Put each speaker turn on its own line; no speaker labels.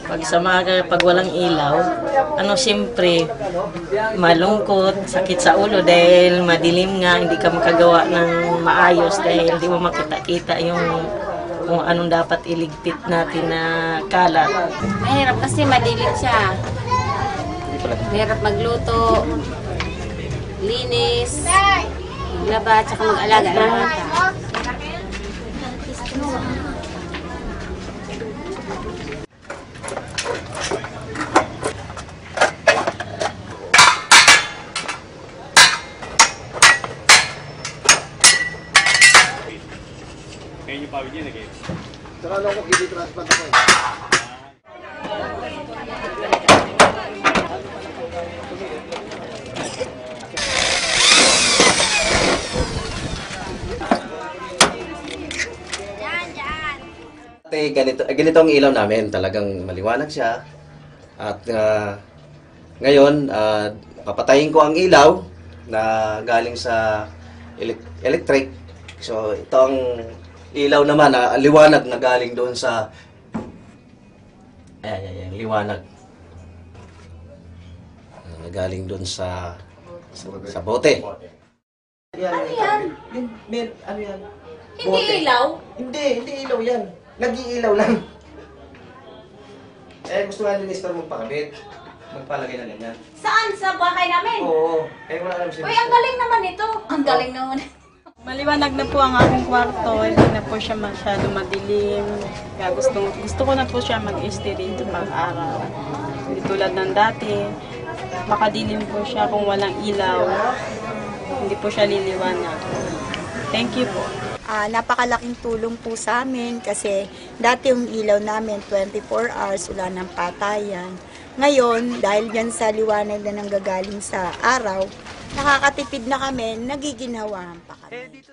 Pag sa mga, pag walang ilaw, siyempre, malungkot, sakit sa ulo dahil madilim nga, hindi ka makagawa ng maayos dahil hindi mo makita-kita yung kung anong dapat iligpit natin na kalat.
Mahirap kasi madilim siya. Mahirap magluto, linis, maglaba, tsaka mag-alaga ng bata.
Kayaknya Pak Wijen ya guys.
Saka lang ko gini transplant ako eh.
Ganito ang ilaw namin, talagang maliwanag siya. At ngayon, papatayin ko ang ilaw na galing sa electric. So ito ang ilaw naman, liwanag na galing doon sa liwanag. Galing doon sa bote.
Ano yan? Ano yan?
Hindi ilaw?
Hindi ilaw yan. Nag-iilaw lang. Gusto nga ni Nestor magpakabit. Magpalagay na ganyan.
Saan? Sa bahay namin?
Oo. Wala alam si
Uy, ang galing naman ito. Ang galing naman.
Maliwanag na po ang aking kwarto, hindi na po siya masyado madilim. Kaya gusto ko na po siya mag-stay dito pag-araw. Hindi tulad ng dati, makadilim po siya kung walang ilaw. Hindi po siya liliwanag. Thank you po.
Napakalaking tulong po sa amin kasi dati yung ilaw namin 24 hours, wala ng patayan. Ngayon, dahil dyan sa liwanag na nanggagaling sa araw, nakakatipid na kami, nagiginhawahan pa kami.